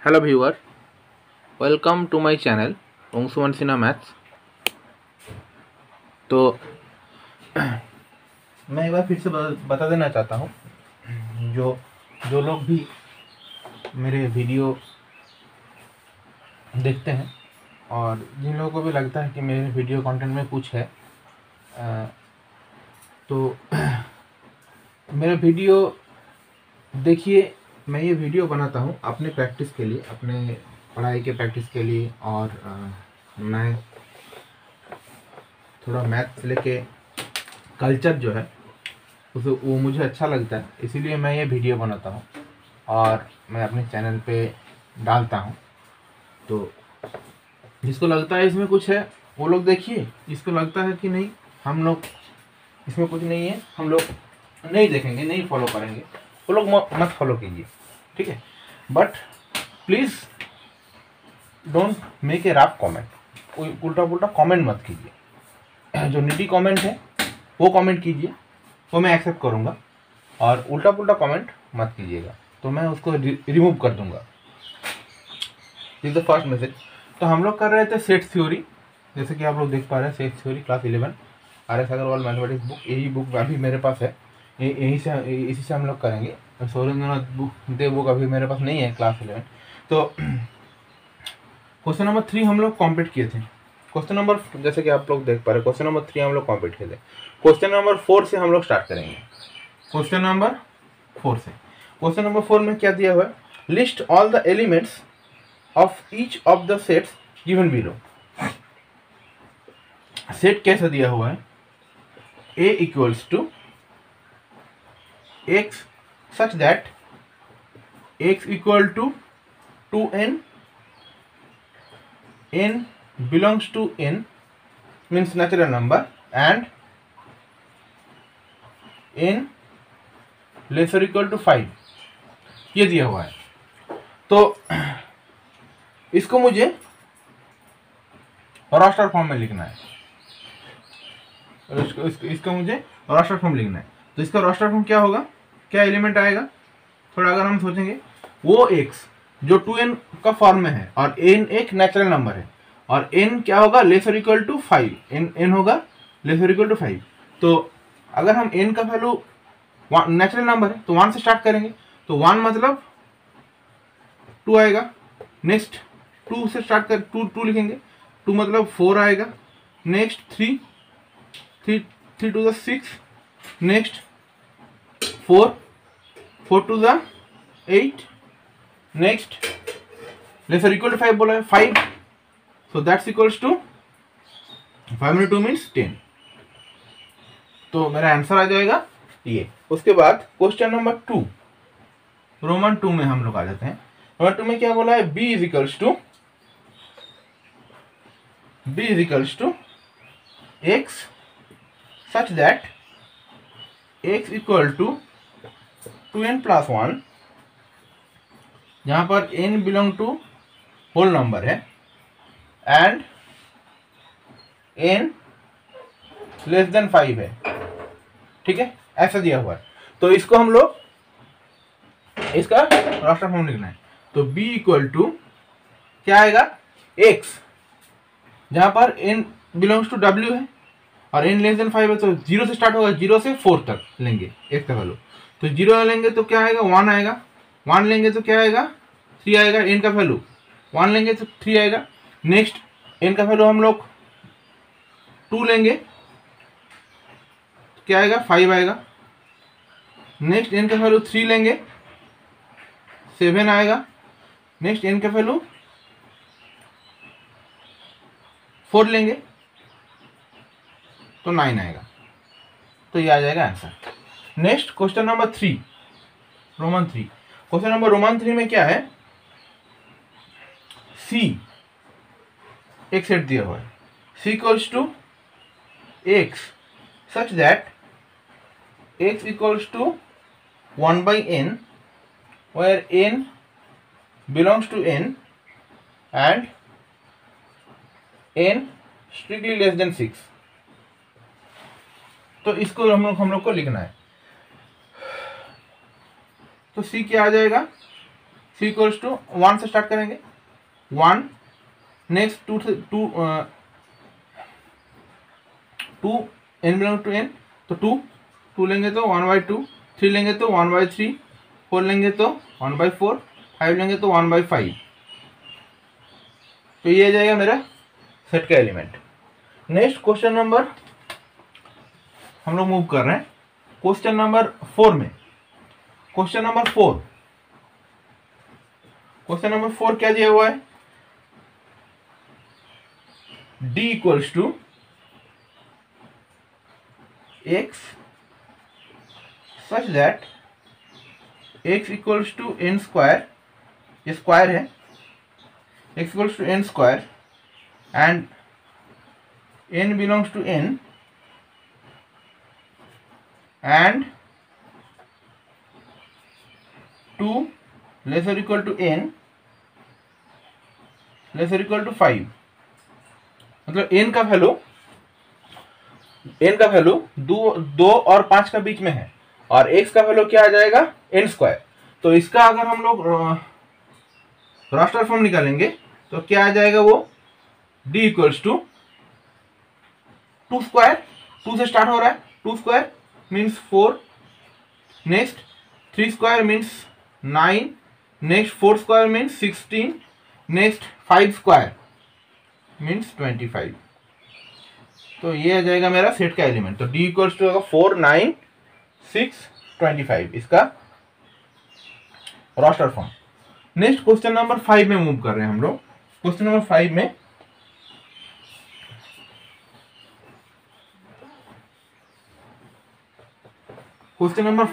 Hello viewer, welcome to my channel Angshuman Sinha maths. तो मैं एक बार फिर से बता देना चाहता हूँ, जो जो लोग भी मेरे वीडियो देखते हैं और जिन लोगों को भी लगता है कि मेरे वीडियो कंटेंट में कुछ है, तो मेरा वीडियो देखिए। मैं ये वीडियो बनाता हूँ अपने प्रैक्टिस के लिए, अपने पढ़ाई के प्रैक्टिस के लिए, और मैं थोड़ा मैथ्स लेके कल्चर जो है उसे वो मुझे अच्छा लगता है, इसीलिए मैं ये वीडियो बनाता हूँ और मैं अपने चैनल पे डालता हूँ। तो जिसको लगता है इसमें कुछ है वो लोग देखिए, जिसको लगता है कि नहीं हम लोग इसमें कुछ नहीं है, हम लोग नहीं देखेंगे, नहीं फॉलो करेंगे, वो लोग मत फॉलो कीजिए, ठीक है। But please don't make a rough comment, कोई उल्टा पुल्टा कमेंट मत कीजिए। जो निडी कमेंट है वो कमेंट कीजिए, वो मैं एक्सेप्ट करूँगा, और उल्टा पुल्टा कमेंट मत कीजिएगा, तो मैं उसको रिमूव कर दूंगा। This the first message. तो हम लोग कर रहे थे सेट थ्योरी, जैसे कि आप लोग देख पा रहे हैं, set theory class 11 RS Agarwal mathematics book. यही बुक अभी मेरे पास है, इसी से हम लोग करेंगे। सौरेंद्रनाथ देव बुक अभी मेरे पास नहीं है क्लास 11। तो क्वेश्चन नंबर 3 हम लोग कंप्लीट किए थे। क्वेश्चन नंबर, जैसे कि आप लोग देख पा रहे हैं, क्वेश्चन नंबर 3 हम लोग कंप्लीट किए थे। क्वेश्चन नंबर 4 से हम लोग स्टार्ट करेंगे। क्वेश्चन नंबर 4 से, क्वेश्चन नंबर 4 में क्या दिया हुआ है? List all the elements of each of the sets given below. Set कैसा दिया हुआ है? A equals to x such that x equal to 2n, n belongs to n means natural number, and n lesser equal to 5, ये दिया हुआ है। तो इसको मुझे रास्टर फॉर्म में लिखना है, इसको मुझे रास्टर फॉर्म लिखना है। तो इसका रास्टर फॉर्म क्या होगा, क्या एलिमेंट आएगा? थोड़ा अगर हम सोचेंगे, वो x जो 2n का फॉर्म में है और n एक नेचुरल नंबर है, और n क्या होगा? लेसर इक्वल टू 5, n होगा लेसर इक्वल टू 5। तो अगर हम n का वैल्यू नेचुरल नंबर है तो 1 से स्टार्ट करेंगे, तो 1 मतलब 2 आएगा। नेक्स्ट 2 से स्टार्ट कर 2 लिखेंगे, 2 मतलब 4 आएगा। Next 3 to the 6, next 4 to the 8, next lesser equal to 5 बोला है 5, सो दैट्स इक्वल्स टू 5 में 2 मीन्स 10। तो मेरा आंसर आ जाएगा ये। उसके बाद क्वेश्चन नंबर 2, रोमन 2 में हम लोग आ जाते हैं। रोमन 2 में क्या बोला है? b is equals to x such that x equal to 2n plus 1, जहां पर n belong to whole number है, एंड n लेस देन 5 है, ठीक है, ऐसा दिया हुआ है। तो इसको हम लोग, इसका रास्टर फॉर्म लिखना है। तो b इक्वल टू क्या आएगा? x, जहां पर n बिलोंग्स टू w है और n लेस देन 5 है, तो 0 से स्टार्ट होगा, 0 से 4 तक लेंगे x का वैल्यू। तो 0 लेंगे तो क्या आएगा? 1 आएगा। 1 लेंगे तो क्या आएगा? 3 आएगा। n का वैल्यू 1 लेंगे तो 3 आएगा। नेक्स्ट n का वैल्यू हम लोग 2 लेंगे तो क्या आएगा? 5 आएगा। नेक्स्ट n का वैल्यू 3 लेंगे, 7 आएगा। नेक्स्ट n का वैल्यू 4 लेंगे तो 9 आएगा। तो ये आ जाएगा answer. Next question number 3, Roman 3। Question number Roman 3 में क्या है? c एक सेट दिया हुआ है, c equals to x such that x equals to 1 by n, where n belongs to n and n strictly less than 6। तो इसको हम लोग को लिखना है। तो c क्या आ जाएगा? सी इक्वल्स टू 1 से स्टार्ट करेंगे 1, next 2 n belong to n, तो 2 लेंगे तो 1/2, 3 लेंगे तो 1/3, 4 लेंगे तो 1/4, 5 लेंगे तो 1/5। तो ये आ जाएगा मेरा सेट का एलिमेंट। नेक्स्ट क्वेश्चन नंबर हम लोग मूव कर रहे हैं क्वेश्चन नंबर 4 में। क्वेश्चन नंबर 4 क्या दिया हुआ है, d equals to x such that x equals to n square, ये स्क्वायर है, x equals to n square and n belongs to n and 2 lesser equal to n lesser equal to 5। मतलब n का value 2 और 5 का बीच में है और x का वैल्यू क्या आ जाएगा n स्क्वायर। तो इसका अगर हम लोग रास्टर फॉर्म निकालेंगे तो क्या आ जाएगा, वो d इक्वल्स टू 2 स्क्वायर, 2 से स्टार्ट हो रहा है, 2 square means 4, next 3 square means 9, next 4 square means 16, next 5 square means 25। तो ये आ जाएगा मेरा सेट का एलिमेंट। तो d इक्वल्स टू होगा 4, 9, 6, 25 इसका roster form. Next question number 5 में मूव कर रहे हैं हम लोग। क्वेश्चन नंबर 5 में क्वेश्चन नंबर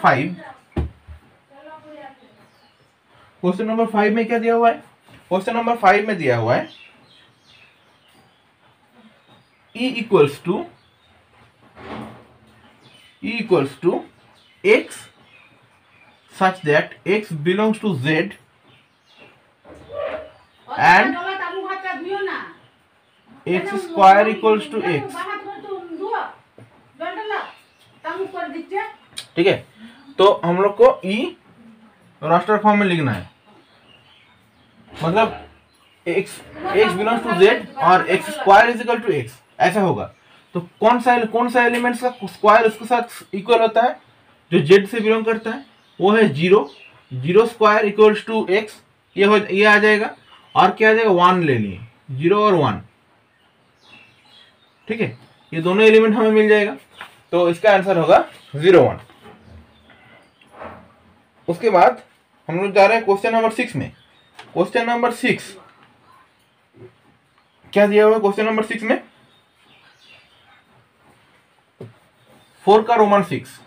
5 में क्या दिया हुआ है, क्वेश्चन नंबर 5 में दिया हुआ है E equals to x such that x belongs to z and x square equals to x। ठीक है, तो हम लोग को E रास्टर फॉर्म में लिखना है, मतलब x बिलोंग्स टू z और x square is equal to x ऐसा होगा। तो कौन सा एलिमेंट्स का स्क्वायर उसके साथ इक्वल होता है जो z से बिलोंग करता है, वो है 0 स्क्वायर इक्वल्स टू x, ये आ जाएगा। और क्या आ जाएगा, 1 ले लिए, 0 और 1, ठीक है, ये दोनों एलिमेंट हमें मिल जाएगा। तो इसका आंसर होगा 0, 1। उसके बाद हम लोग जा रहे हैं क्वेश्चन नंबर 6 में। क्वेश्चन नंबर 6 क्या दिया हुआ है, क्वेश्चन नंबर 6 में 4 का Roman 6।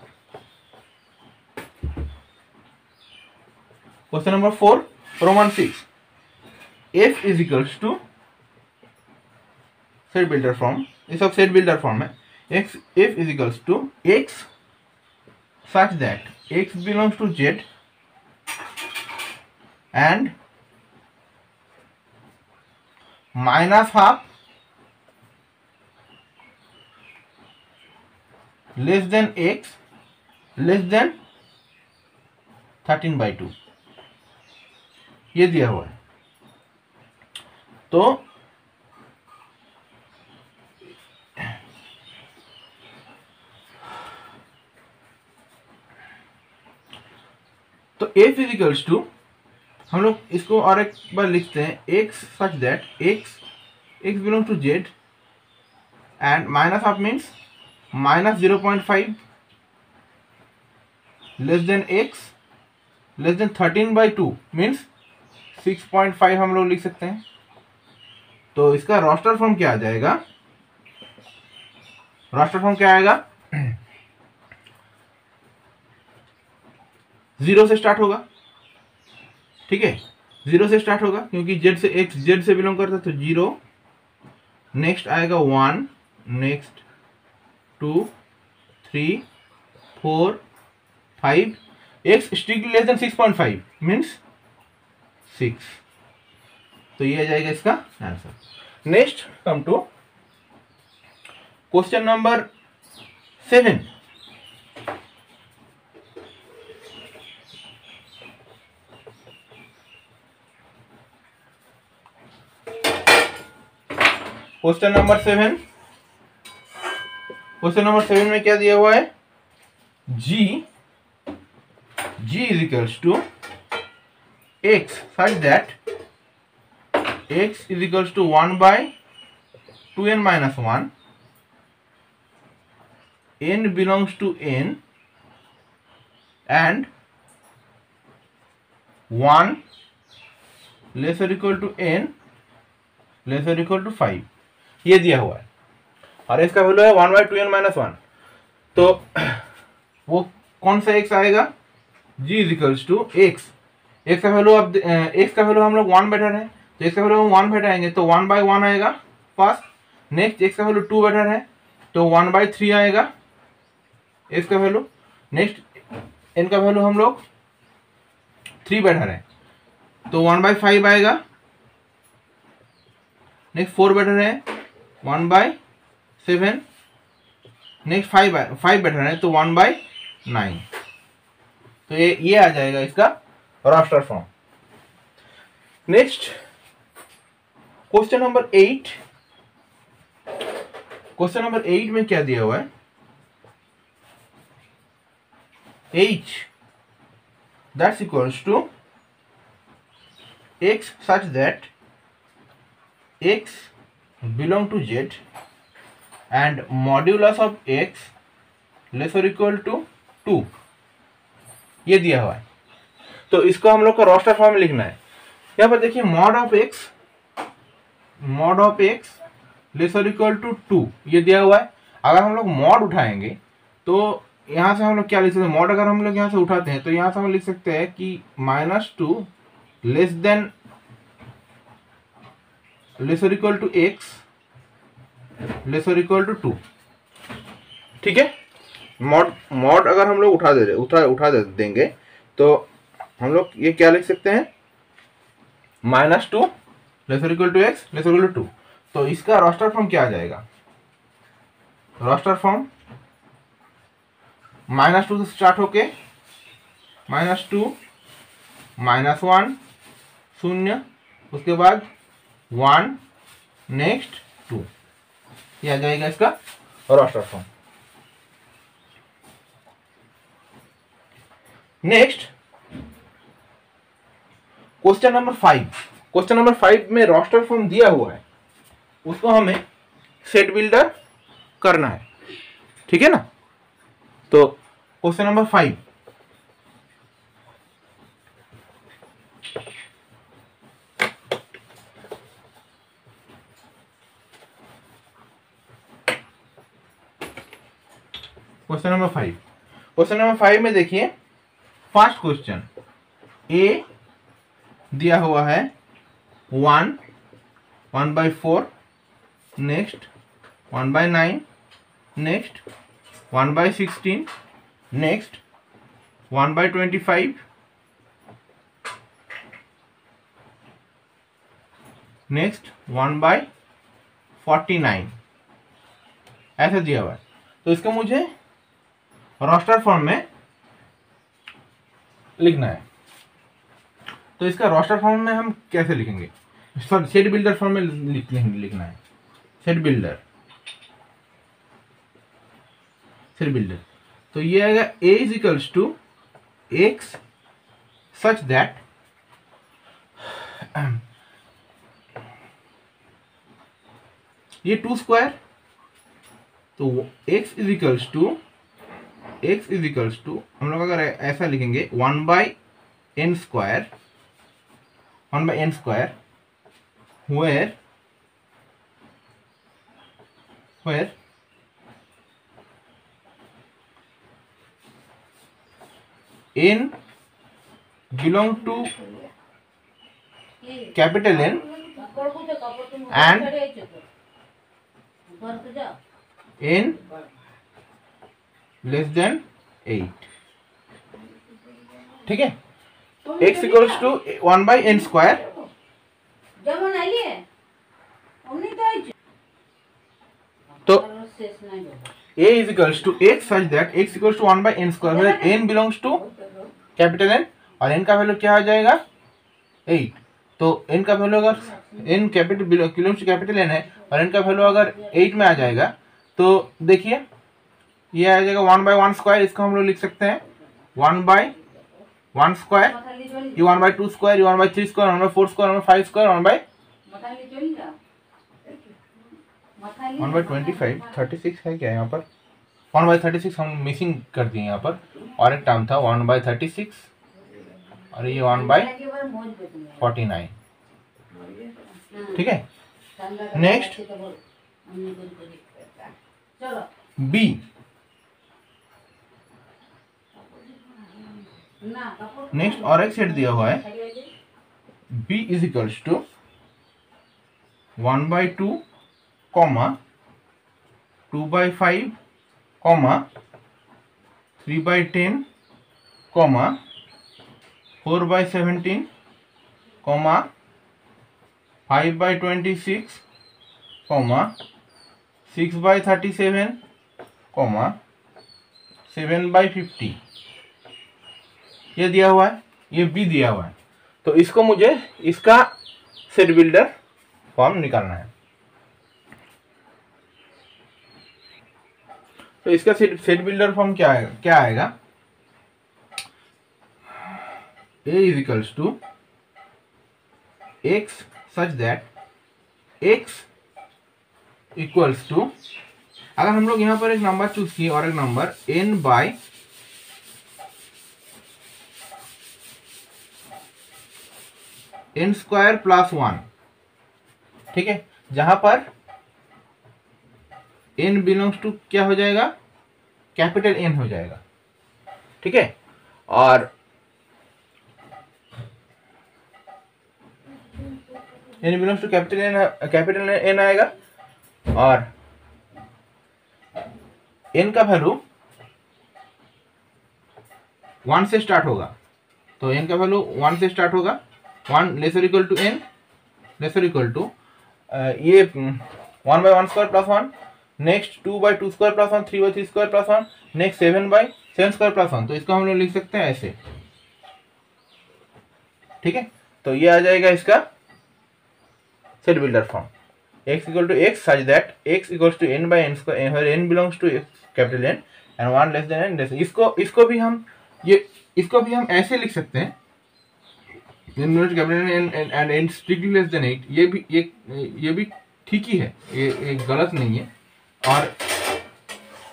Question number 4 Roman 6, f is equals to set builder form, ये सब सेट बिल्डर फॉर्म है। f is equals to x such that x belongs to z and minus half less than x less than 13/2, ये दिया हुआ है। तो f equals to, हम लोग इसको और एक बार लिखते हैं, x such that x belong to z and minus half means -0.5 less than x less than 13/2 means 6.5 हम लोग लिख सकते हैं। तो इसका रोस्टर फॉर्म क्या आ जाएगा, रोस्टर फॉर्म क्या आएगा, 0 से स्टार्ट होगा, ठीक है, 0 से स्टार्ट होगा क्योंकि z से बिलोंग करता है, तो 0, नेक्स्ट आएगा 1, next 2, 3, 4, 5, x strictly less than 6.5 means 6। तो ये आ जाएगा इसका answer. Next come to question number 7। Question number 7, question number 7 में क्या दिया हुआ है, g is equals to x such that x is equals to 1 by 2n minus 1, n belongs to n and 1 less or equal to n less or equal to 5, ये दिया हुआ है और इसका वैल्यू है 1 by 2n minus 1। तो वो कौन सा x आएगा, g is equals to x का वैल्यू, अब x का वैल्यू हम लोग 1 बेटर है तो x का वैल्यू हम 1 बैठाएंगे तो 1 by 1 आएगा फर्स्ट। नेक्स्ट x का वैल्यू 2 बेटर है तो 1 by 3 आएगा x का वैल्यू। नेक्स्ट n का वैल्यू हम लोग 3 बेटर है तो 1 by 5 आएगा। नेक्स्ट 4 बेटर है 1 by 7। नेक्स्ट 5 बेटर है तो 1 by 9। तो ये आ जाएगा इसका raster form. Next question number 8, question number 8 में क्या दिया हुआ है, h that's equals to x such that x belong to z and modulus of x less or equal to 2, ये दिया हुआ है। तो इसको हम लोग का रोस्टर फॉर्म में लिखना है। यहाँ पर देखिए मॉड ऑफ एक्स लेस और इक्वल टू 2 ये दिया हुआ है। अगर हम लोग मॉड उठाएंगे तो यहाँ से हम लोग क्या लिख सकते हैं, मॉड अगर हम लोग यहाँ से उठाते हैं तो यहाँ से हम लिख सकते हैं कि -2 लेस और इक्वल टू एक्स लेस और इक्वल टू 2, ठीक है। मॉड अगर हम लोग उठा देंगे तो हम लोग ये क्या लिख सकते हैं, -2 लेस और इक्वल टू एक्स लेस और इक्वल टू 2। तो इसका रोस्टर फॉर्म क्या आ जाएगा, रोस्टर फॉर्म -2 से स्टार्ट होके -2 -1 0 उसके बाद 1 नेक्स्ट 2, ये आ जाएगा इसका roster form. Next question number 5, question number 5 में रोस्टर फॉर्म दिया हुआ है, उसको हमें सेट बिल्डर करना है, ठीक है ना। तो क्वेश्चन नंबर 5, क्वेश्चन नंबर 5 में देखिए फर्स्ट क्वेश्चन ए दिया हुआ है 1 by 4, next 1 by 9, next 1 by 16, next 1 by 25, next 1 by 49 ऐसे दिया हुआ है। तो इसका मुझे रोस्टर फॉर्म में लिखना है। तो इसका रोस्टर फॉर्म में हम कैसे लिखेंगे, सेट बिल्डर फॉर्म में लिखना है। सेट बिल्डर तो ये आएगा a is equals to x such that ये 2 स्क्वायर, तो x इज इक्वल्स टू हम लोग अगर ऐसा लिखेंगे 1 by n स्क्वायर where n belong to capital N and n less than 8, ठीक है। x equals to 1 by n square, तो a is equals to x such that x equals to 1 by n square where n belongs to capital N और n का value क्या आ जाएगा 8। तो n का वैल्यू अगर n कैपिटल N है और n का वैल्यू अगर 8 में आ जाएगा तो देखिए ये आ जाएगा 1/1 इसको हम लोग लिख सकते हैं 1/1, ये 1/2, ये 1/3, 1/4, 1/5, 1/25, 36 है क्या यहाँ पर? 1/36 हम मिसिंग कर दिए यहाँ पर, और एक टर्म था 1/36 और ये 1/49। ठीक है, नेक्स्ट बी। नेक्स्ट और एक सेट दिया हुआ है b इज इक्वल्स टू 1/2, 2/5, 3/10, 4/17, 5/26, 6/37, 7/50 ये दिया हुआ है, ये बी दिया हुआ है। तो इसको मुझे इसका सेट बिल्डर फॉर्म निकालना है। तो इसका सेट बिल्डर फॉर्म क्या आएगा? a is equals to x such that x equals to, अगर हम लोग यहाँ पर एक नंबर चूज किए और एक नंबर n/n² + 1, ठीक है, जहां पर n बिलोंग्स टू क्या हो जाएगा? कैपिटल N हो जाएगा। ठीक है, और n belongs to capital N आएगा, और n का वैल्यू 1 से स्टार्ट होगा। तो n का वैल्यू 1 से स्टार्ट होगा, 1 lesser equal to n, lesser equal to ये 1/1² + 1, नेक्स्ट 2/2² + 1, 3/3² + 1, नेक्स्ट 7/7² + 1। तो इसको हम लोग लिख सकते हैं ऐसे। ठीक है, तो ये आ जाएगा इसका set builder form, x equal to x such that x equals to n/n², n belongs to capital N and 1 less than n। इसको भी हम ऐसे लिख सकते हैं, capital N and strictly less than 8। ये भी ठीक ही है, ये गलत नहीं है।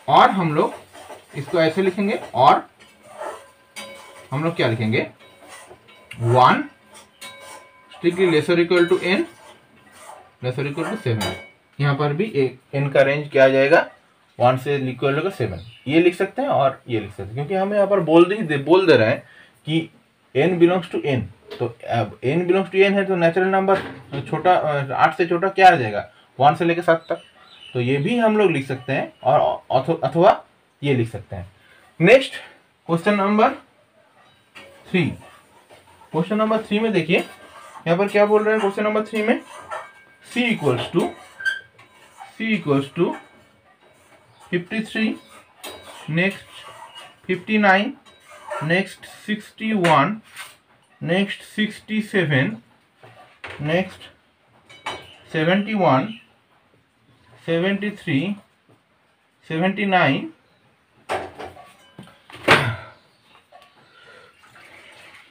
और हम लोग इसको ऐसे लिखेंगे, और हम लोग क्या लिखेंगे? 1 strictly lesser equal to n, lesser equal to 7। यहाँ पर भी n का रेंज क्या आ जाएगा? 1 से इक्वल टू 7। ये लिख सकते हैं और ये लिख सकते हैं, क्योंकि हमें यहाँ पर बोल दे रहे हैं कि n बिलोंग्स टू n। तो अब n बिलोंग्स टू n है तो नेचुरल नंबर छोटा 8 से छोटा क्या आ जाएगा? 1 से लेकर 7 तक। तो ये भी हम लोग लिख सकते हैं, और अथवा ये लिख सकते हैं। Next question number 3। Question number 3 में देखिए यहाँ पर क्या बोल रहे हैं। क्वेश्चन नंबर 3 में c equals to 53, next 59, next 61, next 67, next 71, 73, 79।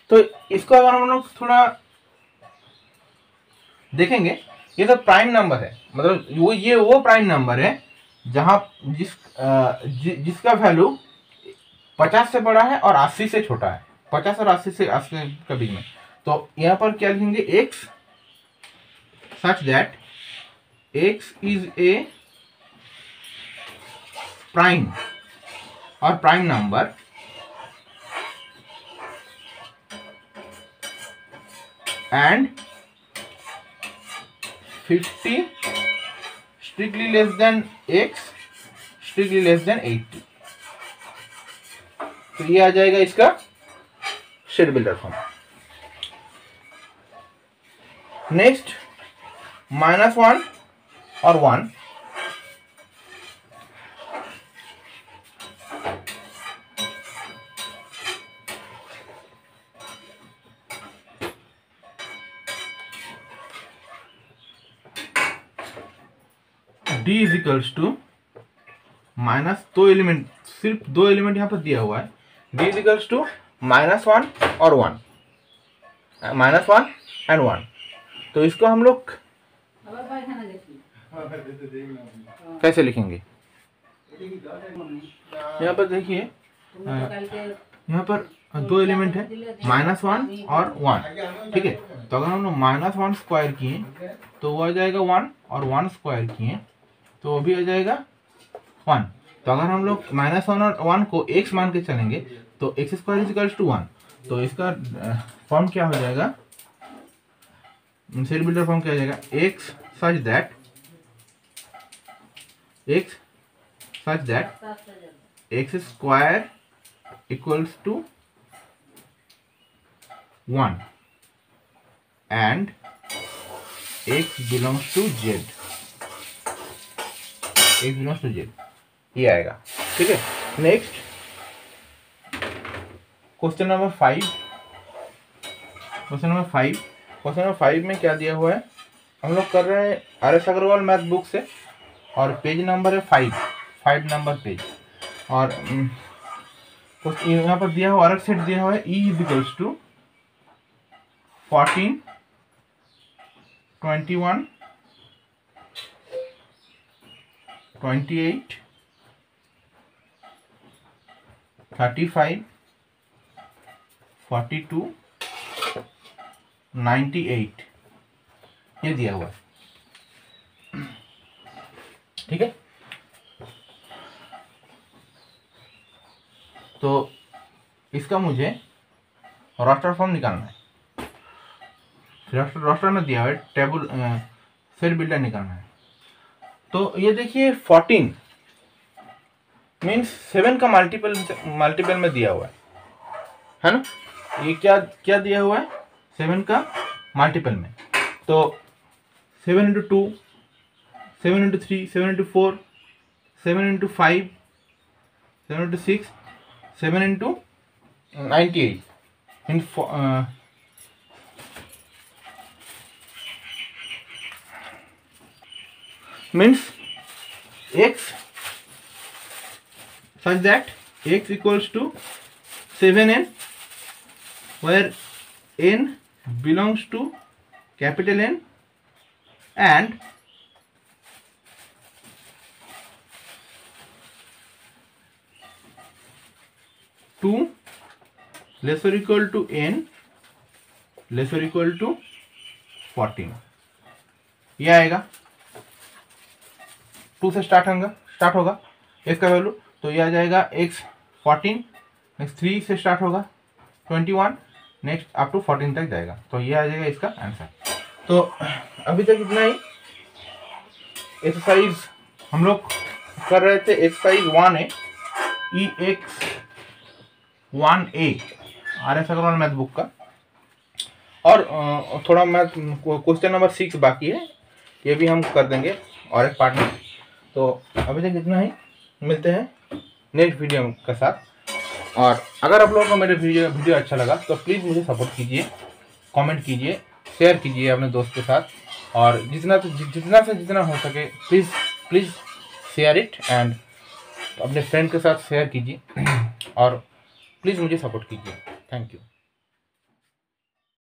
तो इसको अगर हम लोग थोड़ा देखेंगे, ये तो प्राइम नंबर है, मतलब वो प्राइम नंबर है जहां जिसका वैल्यू 50 से बड़ा है और 80 से छोटा है, 50 और 80 के बीच में। तो यहाँ पर क्या लिखेंगे? x such that x is a prime और prime number and 50 strictly less than x strictly less than 80। तो ये आ जाएगा इसका सेट बिल्डर फॉर्म। नेक्स्ट -1 और 1, D is equals to minus 2 element, सिर्फ 2 एलिमेंट यहाँ पर दिया हुआ है, डी इज इक्वल्स टू -1 और 1, -1 एंड 1। तो इसको हम लोग कैसे लिखेंगे? यहाँ पर देखिए, यहाँ पर 2 एलिमेंट है, -1 और 1, ठीक है। तो अगर हम लोग -1 स्क्वायर किए तो वो आ जाएगा 1, और 1 स्क्वायर किए तो वो भी आ जाएगा 1। तो अगर हम लोग -1 और 1 को x मान के चलेंगे तो x square is equals to 1। तो इसका फॉर्म क्या हो जाएगा, सेट बिल्डर फॉर्म क्या हो जाएगा, x such that x square equals to 1 and x belongs to z, x belongs to z, ये आएगा, ठीक है। Next question number 5, question number 5 में क्या दिया हुआ है, हम लोग कर रहे हैं RS अग्रवाल मैथ बुक से, और पेज नंबर है 5 नंबर पेज। और यहाँ पर दिया हुआ RX सेट दिया हुआ है, E इज इक्वल्स टू 14, 21, 28, 35, 42, 98, ये दिया हुआ है, ठीक है। तो इसका मुझे रास्टर फॉर्म निकालना है, रास्टर में दिया हुआ है, टेबल सेट बिल्डर निकालना है। तो ये देखिए 14 मीन्स 7 का मल्टीपल में दिया हुआ है ना। ये क्या दिया हुआ है, 7 का मल्टीपल में। तो 7 × 2, 7 × 3, 7 × 4, 7 × 5, 7 × 6, 7 × 98 means x such that x equals to 7n, where n belongs to capital N and two lesser equal to n lesser equal to 14, ये आएगा। 2 से स्टार्ट होगा x का वैल्यू, तो ये आ जाएगा x 14, नेक्स्ट 3 से स्टार्ट होगा 21, नेक्स्ट अप टू 14 तक जाएगा। तो ये आ जाएगा इसका आंसर। तो अभी तक इतना ही। एक्सरसाइज हम लोग कर रहे थे, exercise 1A EX 1A RS Agarwal math book का, और थोड़ा मैथ क्वेश्चन नंबर 6 बाकी है, ये भी हम कर देंगे और एक पार्ट में। तो अभी तक इतना ही, मिलते हैं नेक्स्ट वीडियो के साथ। और अगर आप लोगों को मेरे वीडियो अच्छा लगा तो प्लीज़ मुझे सपोर्ट कीजिए, कमेंट कीजिए, शेयर कीजिए अपने दोस्त के साथ, और जितना से जितना हो सके प्लीज़ शेयर इट एंड अपने फ्रेंड के साथ शेयर कीजिए, और प्लीज़ मुझे सपोर्ट कीजिए। Thank you.